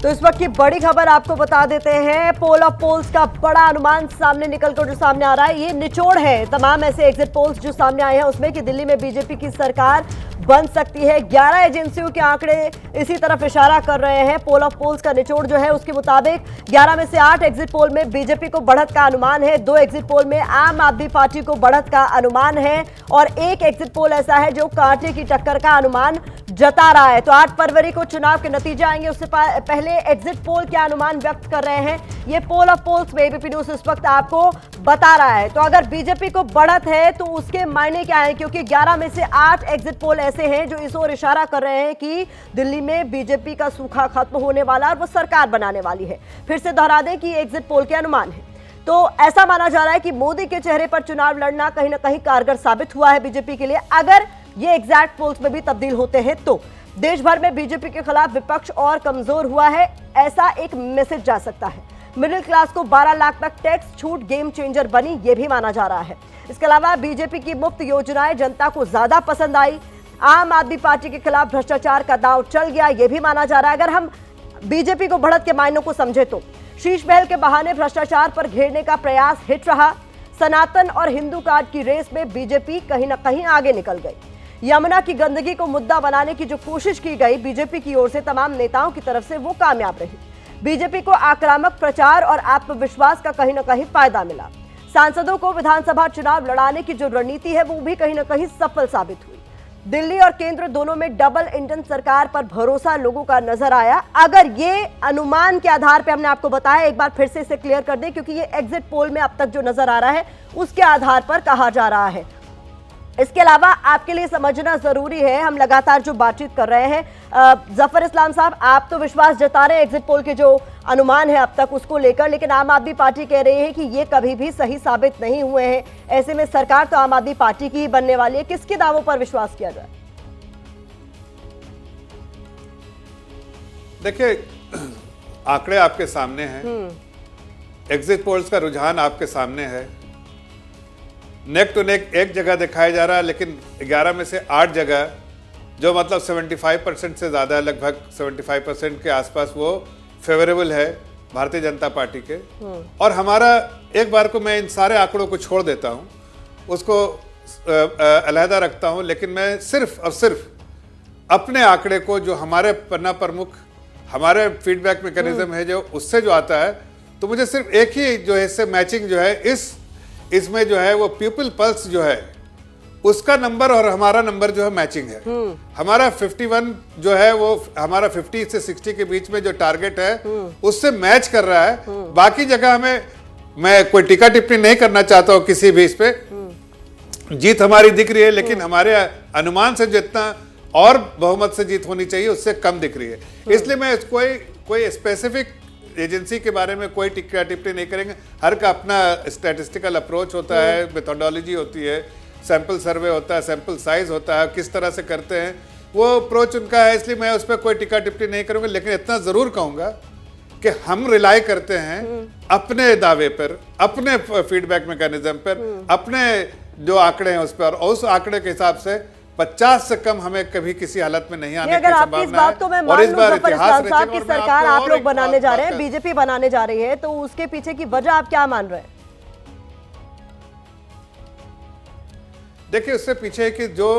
तो इस वक्त की बड़ी खबर आपको बता देते हैं। पोल ऑफ पोल्स का बड़ा अनुमान सामने निकलकर जो सामने आ रहा है, ये निचोड़ है तमाम ऐसे एग्जिट पोल्स जो सामने आए हैं उसमें कि दिल्ली में बीजेपी की सरकार बन सकती है। 11 एजेंसियों के आंकड़े इसी तरफ इशारा कर रहे हैं। पोल ऑफ पोल्स का निचोड़ जो है उसके मुताबिक 11 में से 8 एग्जिट पोल में बीजेपी को बढ़त का अनुमान है, 2 एग्जिट पोल में आम आदमी पार्टी को बढ़त का अनुमान है और 1 एग्जिट पोल ऐसा है जो कांटे की टक्कर का अनुमान जता रहा है। तो 8 फरवरी को चुनाव के नतीजे आएंगे, उससे पहले एग्जिट पोल क्या अनुमान व्यक्त कर रहे हैं ये पोल ऑफ पोल्स में एबीपी न्यूज इस वक्त आपको बता रहा है। तो अगर बीजेपी को बढ़त है तो उसके मायने क्या है, क्योंकि 11 में से 8 एग्जिट पोल ऐसे हैं जो इस ओर इशारा कर रहे हैं कि दिल्ली में बीजेपी का सूखा खत्म होने वाला और वो सरकार बनाने वाली है। फिर से दोहरा दें कि एग्जिट पोल के अनुमान है। तो ऐसा माना जा रहा है कि मोदी के चेहरे पर चुनाव लड़ना कहीं ना कहीं कारगर साबित हुआ है बीजेपी के लिए। अगर ये एग्जैक्ट पोल्स में भी तब्दील होते हैं तो देश भर में बीजेपी के खिलाफ विपक्ष और कमजोर हुआ है, ऐसा एक मैसेज जा सकता है। मिडिल क्लास को 12 लाख तक टैक्स छूट गेम चेंजर बनी, ये भी माना जा रहा है। इसके अलावा बीजेपी की मुफ्त योजनाएं जनता को ज्यादा पसंद आई। आम आदमी पार्टी के खिलाफ भ्रष्टाचार का दांव चल गया, ये भी माना जा रहा है। अगर हम बीजेपी को बढ़त के मायनों को समझे तो शीश महल के बहाने भ्रष्टाचार पर घेरने का प्रयास हिट रहा। सनातन और हिंदू कार्ड की रेस में बीजेपी कहीं ना कहीं आगे निकल गई। यमुना की गंदगी को मुद्दा बनाने की जो कोशिश की गई बीजेपी की ओर से तमाम नेताओं की तरफ से, वो कामयाब रही। बीजेपी को आक्रामक प्रचार और आत्मविश्वास का कहीं ना कहीं फायदा मिला। सांसदों को विधानसभा चुनाव लड़ाने की जो रणनीति है वो भी कहीं ना कहीं सफल साबित हुई। दिल्ली और केंद्र दोनों में डबल इंजन सरकार पर भरोसा लोगों का नजर आया। अगर ये अनुमान के आधार पे हमने आपको बताया, एक बार फिर से इसे क्लियर कर दें क्योंकि ये एग्जिट पोल में अब तक जो नजर आ रहा है उसके आधार पर कहा जा रहा है। इसके अलावा आपके लिए समझना जरूरी है, हम लगातार जो बातचीत कर रहे हैं, जफर इस्लाम साहब आप तो विश्वास जता रहे हैं एग्जिट पोल के जो अनुमान है अब तक उसको लेकर, लेकिन आम आदमी पार्टी कह रही है कि ये कभी भी सही साबित नहीं हुए हैं। ऐसे में सरकार तो आम आदमी पार्टी की ही बनने वाली है, किसके दावों पर विश्वास किया जाए? देखिए, आंकड़े आपके सामने हैं, एग्जिट पोल्स का रुझान आपके सामने है। नेक टू नेक एक जगह दिखाया जा रहा है, लेकिन 11 में से 8 जगह जो मतलब 75% से ज़्यादा, लगभग 75% के आसपास वो फेवरेबल है भारतीय जनता पार्टी के। और हमारा, एक बार को मैं इन सारे आंकड़ों को छोड़ देता हूँ, उसको अलहदा रखता हूँ, लेकिन मैं सिर्फ और सिर्फ अपने आंकड़े को, जो हमारे पन्ना प्रमुख, हमारे फीडबैक मैकेनिज्म है जो उससे जो आता है, तो मुझे सिर्फ एक ही जो है इससे मैचिंग जो है इसमें जो है वो पीपल पल्स जो है उसका नंबर और हमारा नंबर जो है मैचिंग है। हमारा 51 जो है वो हमारा 50 से 60 के बीच में जो टारगेट है उससे मैच कर रहा है। बाकी जगह मैं कोई टीका टिप्पणी नहीं करना चाहता हूँ किसी भी इस पे, जीत हमारी दिख रही है, लेकिन हमारे अनुमान से जितना और बहुमत से जीत होनी चाहिए उससे कम दिख रही है। इसलिए मैं कोई स्पेसिफिक एजेंसी के बारे में कोई टिक्का टिप्पणी नहीं करेंगे। हर का अपना स्टैटिस्टिकल अप्रोच होता है, मेथोडोलॉजी होती है, सैंपल सर्वे होता है, सैंपल साइज होता है, किस तरह से करते हैं वो अप्रोच उनका है। इसलिए मैं उस पर कोई टिक्का टिप्पणी नहीं करूंगा, लेकिन इतना जरूर कहूंगा कि हम रिलाई करते हैं अपने दावे पर, अपने फीडबैक मैकेनिज्म पर, अपने जो आंकड़े हैं उस पर, और उस आंकड़े के हिसाब से 50 से कम हमें कभी किसी हालत में नहीं आने की संभावना है। तो मैं मान लूं जफर इस्लाम साहब की सरकार आप लोग बनाने जा रहे हैं, बीजेपी बनाने जा रही है, तो उसके पीछे की वजह आप क्या मान रहे हैं? देखिए, उससे पीछे कि जो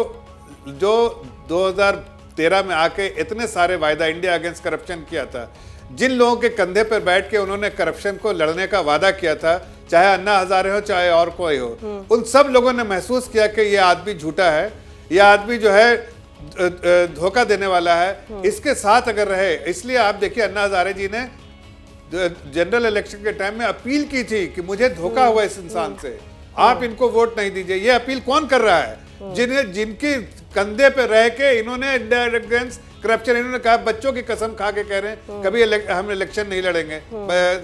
2013 में आके इतने सारे वायदा इंडिया अगेंस्ट करप्शन किया था, जिन लोगों के कंधे पर बैठ के उन्होंने करप्शन को लड़ने का वादा किया था, चाहे अन्ना हजारे हो चाहे और कोई हो, उन सब लोगों ने महसूस किया कि ये आदमी झूठा है, यह आदमी जो है धोखा देने वाला है, इसके साथ अगर रहे। इसलिए आप देखिए, अन्ना हजारे जी ने जनरल इलेक्शन के टाइम में अपील की थी कि मुझे धोखा हुआ इस इंसान से, आप इनको वोट नहीं दीजिए। ये अपील कौन कर रहा है? जिनके कंधे पे रह के इन्होंने इंडिया अगेंस्ट करप्शन, इन्होंने कहा, बच्चों की कसम खा के कह रहे हैं कभी हम इलेक्शन नहीं लड़ेंगे,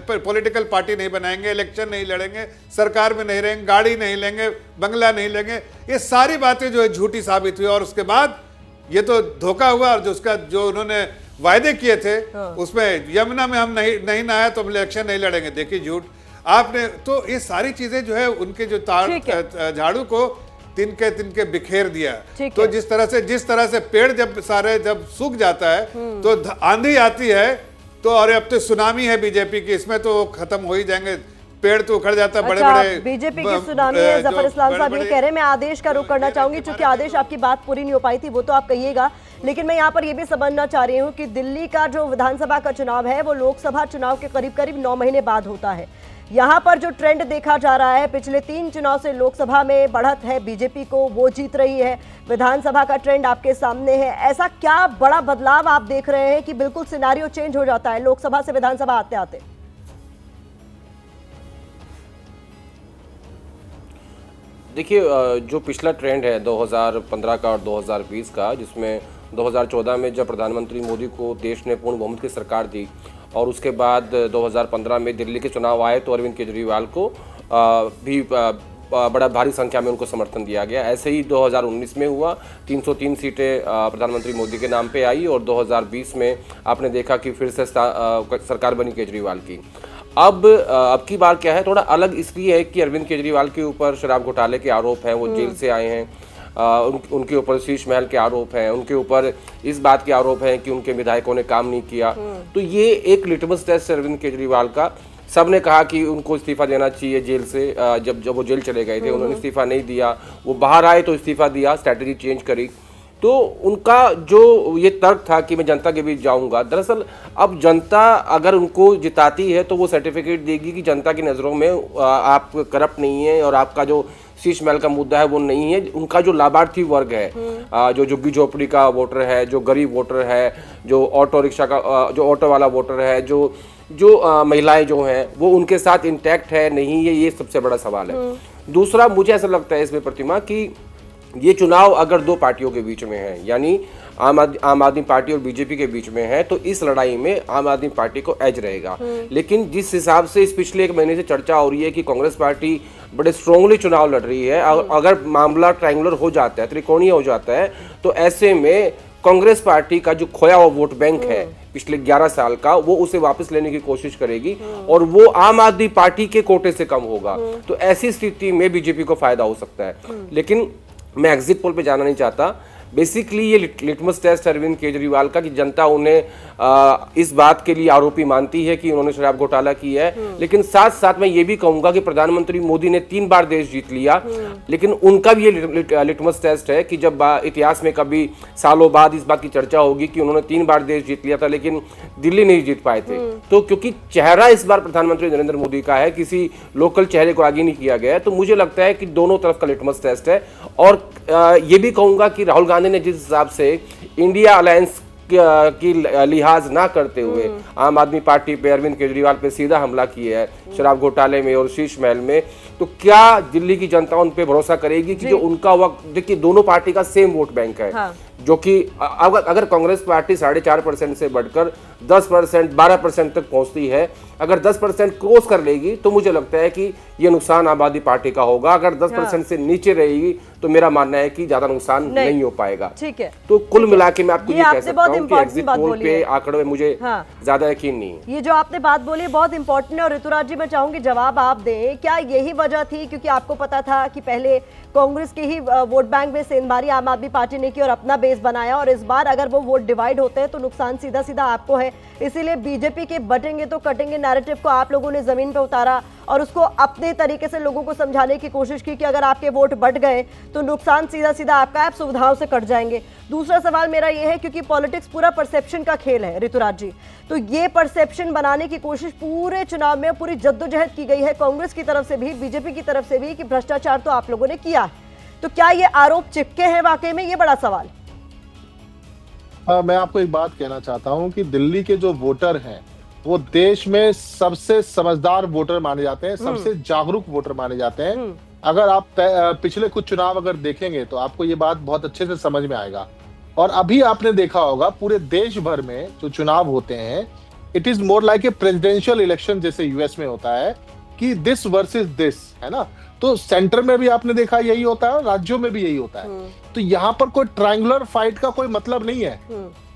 पॉलिटिकल पार्टी नहीं बनाएंगे, इलेक्शन नहीं लड़ेंगे, सरकार में नहीं रहेंगे, गाड़ी नहीं लेंगे, बंगला नहीं लेंगे। ये सारी बातें जो है झूठी साबित हुई, और उसके बाद ये तो धोखा हुआ। और जो उन्होंने वायदे किए थे उसमें, यमुना में हम नहीं नहाया तो हम इलेक्शन नहीं लड़ेंगे, देखिए झूठ आपने। तो ये सारी चीजें जो है उनके जो झाड़ू को तिनके बिखेर दिया। तो जिस तरह से पेड़ जब सूख जाता है तो आंधी आती है तो और अब तो सुनामी है बीजेपी की, इसमें तो खत्म हो ही जाएंगे, पेड़ तो उखड़ जाता। बड़े अच्छा, बड़े बीजेपी की सुनामी है। जफर इस्लाम साहब ये कह रहे हैं, मैं आदेश का रुख करना चाहूंगी, क्योंकि आदेश आपकी बात पूरी नहीं हो पाई थी, वो तो आप कहिएगा, लेकिन मैं यहाँ पर ये भी समझना चाह रही हूँ कि दिल्ली का जो विधानसभा का चुनाव है वो लोकसभा चुनाव के करीब करीब 9 महीने बाद होता है। यहाँ पर जो ट्रेंड देखा जा रहा है, पिछले 3 चुनाव से लोकसभा में बढ़त है बीजेपी को, वो जीत रही है, विधानसभा का ट्रेंड आपके सामने है। ऐसा क्या बड़ा बदलाव आप देख रहे हैं कि बिल्कुल सिनारियो चेंज हो जाता है लोकसभा से विधानसभा आते आते? देखिए, जो पिछला ट्रेंड है 2015 का और 2020 का, जिसमें 2014 में जब प्रधानमंत्री मोदी को देश ने पूर्ण बहुमत की सरकार दी और उसके बाद 2015 में दिल्ली के चुनाव आए तो अरविंद केजरीवाल को भी बड़ा भारी संख्या में उनको समर्थन दिया गया। ऐसे ही 2019 में हुआ, 303 सीटें प्रधानमंत्री मोदी के नाम पे आई और 2020 में आपने देखा कि फिर से सरकार बनी केजरीवाल की। अब की बार क्या है, थोड़ा अलग इसलिए है कि अरविंद केजरीवाल के ऊपर शराब घोटाले के आरोप हैं, वो जेल से आए हैं, उनके ऊपर शीश महल के आरोप हैं, उनके ऊपर इस बात के आरोप हैं कि उनके विधायकों ने काम नहीं किया। तो ये एक लिटमस टेस्ट है अरविंद केजरीवाल का। सबने कहा कि उनको इस्तीफा देना चाहिए जेल से, जब वो जेल चले गए थे उन्होंने इस्तीफा नहीं दिया, वो बाहर आए तो इस्तीफा दिया, स्ट्रैटेजी चेंज करी। तो उनका जो ये तर्क था कि मैं जनता के बीच जाऊंगा, दरअसल अब जनता अगर उनको जिताती है तो वो सर्टिफिकेट देगी कि जनता की नज़रों में आप करप्ट नहीं है और आपका जो शीश महल का मुद्दा है वो नहीं है। उनका जो लाभार्थी वर्ग है, जो झुग्गी झोपड़ी का वोटर है, जो गरीब वोटर है, जो ऑटो रिक्शा का जो ऑटो वाला वोटर है, जो महिलाएं जो हैं, वो उनके साथ इंटैक्ट है नहीं है, ये सबसे बड़ा सवाल है। दूसरा, मुझे ऐसा लगता है इसमें प्रतिमा कि ये चुनाव अगर 2 पार्टियों के बीच में है, यानी आम आदमी पार्टी और बीजेपी के बीच में है, तो इस लड़ाई में आम आदमी पार्टी को एज रहेगा। लेकिन जिस हिसाब से इस पिछले 1 महीने से चर्चा हो रही है कि कांग्रेस पार्टी बड़े स्ट्रांगली चुनाव लड़ रही है, अगर मामला ट्रायंगुलर हो जाता है, त्रिकोणीय हो जाता है, तो ऐसे में कांग्रेस पार्टी का जो खोया हुआ वोट बैंक है पिछले 11 साल का, वो उसे वापस लेने की कोशिश करेगी और वो आम आदमी पार्टी के कोटे से कम होगा। तो ऐसी स्थिति में बीजेपी को फायदा हो सकता है। लेकिन मैं एग्जिट पोल पे जाना नहीं चाहता। बेसिकली ये लिटमस टेस्ट अरविंद केजरीवाल का कि जनता उन्हें इस बात के लिए आरोपी मानती है कि उन्होंने शराब घोटाला किया है। लेकिन साथ साथ मैं ये भी कहूंगा कि प्रधानमंत्री मोदी ने 3 बार देश जीत लिया, लेकिन उनका भी ये लिटमस टेस्ट है कि जब इतिहास में कभी सालों बाद इस बात की चर्चा होगी कि उन्होंने 3 बार देश जीत लिया था लेकिन दिल्ली नहीं जीत पाए थे, तो क्योंकि चेहरा इस बार प्रधानमंत्री नरेंद्र मोदी का है, किसी लोकल चेहरे को आगे नहीं किया गया है, तो मुझे लगता है कि दोनों तरफ का लिटमस टेस्ट है। और ये भी कहूंगा कि राहुल गांधी ने जिस हिसाब से इंडिया अलायंस की लिहाज ना करते हुए आम आदमी पार्टी पे, अरविंद केजरीवाल पे सीधा हमला किया है शराब घोटाले में और शीश महल में, तो क्या दिल्ली की जनता उन पे भरोसा करेगी कि जो उनका वक्त, देखिए दोनों पार्टी का सेम वोट बैंक है। हाँ। जो कि अगर कांग्रेस पार्टी 4.5% से बढ़कर 10%, 12% तक पहुंचती है, अगर 10% क्रॉस कर लेगी तो मुझे लगता है कि ये नुकसान आम आदमी पार्टी का होगा। अगर 10% से नीचे रहेगी तो मेरा मानना है कि ज्यादा नुकसान नहीं हो पाएगा। ठीक है। तो कुल मिला के मैं आपको ये कह सकता हूं कि एग्जिट पोल पे आंकड़ों में मुझे ज्यादा यकीन नहीं है। ये जो आपने बात बोली बहुत इंपॉर्टेंट है और ऋतुराज जी मैं चाहूंगी जवाब आप दें। क्या यही वजह थी, क्योंकि आपको पता था कि पहले कांग्रेस के ही वोट बैंक में सेंधमारी आम आदमी पार्टी ने की और अपना बेस बनाया, और इस बार अगर वो वोट डिवाइड होते हैं तो नुकसान सीधा सीधा आपको है, इसीलिए बीजेपी के बटेंगे तो कटेंगे नैरेटिव को आप लोगों ने जमीन पे उतारा और उसको अपने तरीके से लोगों को समझाने की कोशिश की कि अगर आपके वोट बढ़ गए तो नुकसान सीधा सीधा आपका, आप सुविधाओं से कट जाएंगे। दूसरा सवाल मेरा ये है, क्योंकि पॉलिटिक्स पूरा परसेप्शन का खेल है ऋतुराज जी, तो ये परसेप्शन बनाने की कोशिश पूरे चुनाव में, पूरी जद्दोजहद की गई है कांग्रेस की तरफ से भी, बीजेपी की तरफ से भी, कि भ्रष्टाचार तो आप लोगों ने किया है। तो क्या ये आरोप चिपके हैं वाकई में, ये बड़ा सवाल। मैं आपको एक बात कहना चाहता हूं कि दिल्ली के जो वोटर हैं वो देश में सबसे समझदार वोटर माने जाते हैं, सबसे जागरूक वोटर माने जाते हैं। अगर आप पिछले कुछ चुनाव अगर देखेंगे तो आपको ये बात बहुत अच्छे से समझ में आएगा। और अभी आपने देखा होगा पूरे देश भर में जो चुनाव होते हैं, it is more like a presidential election जैसे यूएस में होता है कि दिस वर्सेस दिस, है ना। तो सेंटर में भी आपने देखा यही होता है और राज्यों में भी यही होता है। तो यहाँ पर कोई ट्रायंगुलर फाइट का कोई मतलब नहीं है।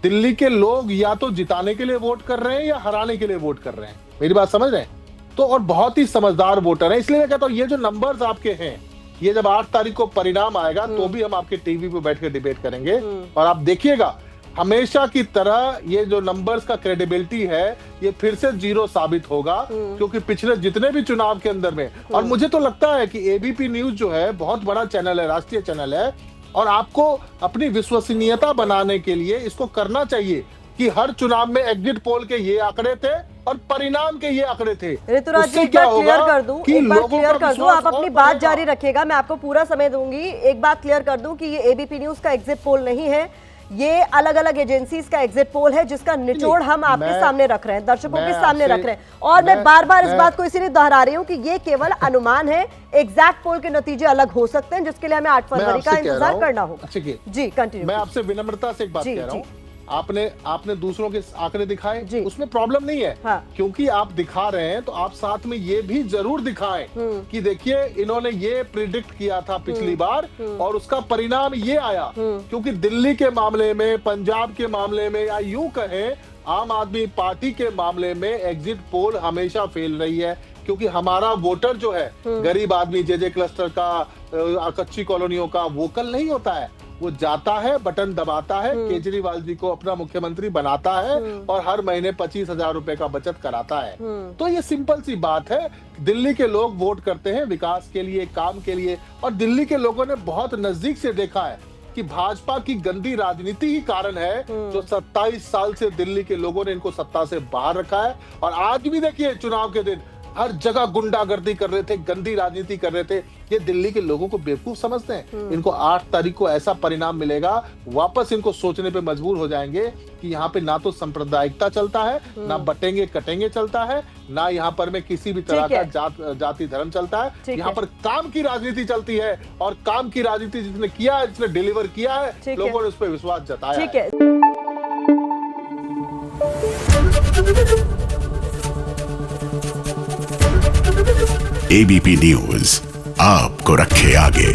दिल्ली के लोग या तो जिताने के लिए वोट कर रहे हैं या हराने के लिए वोट कर रहे हैं, मेरी बात समझ रहे हैं। तो और बहुत ही समझदार वोटर है, इसलिए मैं कहता हूँ ये जो नंबर्स आपके हैं, ये जब 8 तारीख को परिणाम आएगा तो भी हम आपके टीवी पे बैठ के डिबेट करेंगे और आप देखिएगा हमेशा की तरह ये जो नंबर्स का क्रेडिबिलिटी है ये फिर से जीरो साबित होगा, क्योंकि पिछले जितने भी चुनाव के अंदर में, और मुझे तो लगता है कि एबीपी न्यूज जो है बहुत बड़ा चैनल है, राष्ट्रीय चैनल है, और आपको अपनी विश्वसनीयता बनाने के लिए इसको करना चाहिए कि हर चुनाव में एग्जिट पोल के ये आंकड़े थे और परिणाम के ये आंकड़े थे। ऋतुराज जी, उससे एक बार क्लियर कर दूं, कि एक बार लोगों क्लियर का कर दूं, विश्वास आप अपनी और बात बढ़ेगा। जारी रखिएगा, मैं आपको पूरा समय दूंगी। एक बात क्लियर कर दूं कि ये एबीपी न्यूज का एग्जिट पोल नहीं है, ये अलग अलग एजेंसीज का एग्जिट पोल है, जिसका निचोड़ हम आपके सामने रख रहे हैं, दर्शकों के सामने रख रहे हैं। और मैं बार बार इस बात को इसीलिए दोहरा रही हूँ कि ये केवल अनुमान है, एग्जैक्ट पोल के नतीजे अलग हो सकते हैं, जिसके लिए हमें 8 फरवरी का इंतजार करना होगा। जी कंटिन्यू। मैं आपसे विनम्रता से एक बात कह रहा हूँ, आपने दूसरों के आंकड़े दिखाए, उसमें प्रॉब्लम नहीं है। हाँ। क्योंकि आप दिखा रहे हैं तो आप साथ में ये भी जरूर दिखाएं कि देखिए इन्होंने ये प्रिडिक्ट किया था पिछली बार और उसका परिणाम ये आया। क्योंकि दिल्ली के मामले में, पंजाब के मामले में, या यूं कहें आम आदमी पार्टी के मामले में एग्जिट पोल हमेशा फेल रही है, क्योंकि हमारा वोटर जो है गरीब आदमी, जे क्लस्टर का, कच्ची कॉलोनियों का वोकल नहीं होता है, वो जाता है, बटन दबाता है, केजरीवाल जी को अपना मुख्यमंत्री बनाता है और हर महीने 25,000 रुपए का बचत कराता है। तो ये सिंपल सी बात है, दिल्ली के लोग वोट करते हैं विकास के लिए, काम के लिए, और दिल्ली के लोगों ने बहुत नजदीक से देखा है कि भाजपा की गंदी राजनीति ही कारण है जो 27 साल से दिल्ली के लोगों ने इनको सत्ता से बाहर रखा है। और आज भी देखिए चुनाव के दिन हर जगह गुंडागर्दी कर रहे थे, गंदी राजनीति कर रहे थे। ये दिल्ली के लोगों को बेवकूफ समझते हैं। इनको 8 तारीख को ऐसा परिणाम मिलेगा, वापस इनको सोचने पे मजबूर हो जाएंगे कि यहाँ पे ना तो सांप्रदायिकता चलता है, ना बटेंगे कटेंगे चलता है, ना यहाँ पर में किसी भी तरह का जाति धर्म चलता है। यहाँ पर काम की राजनीति चलती है, और काम की राजनीति जिसने किया है, जिसने डिलीवर किया है, लोगों ने उस पर विश्वास जताया है। एबीपी न्यूज आपको रखे आगे।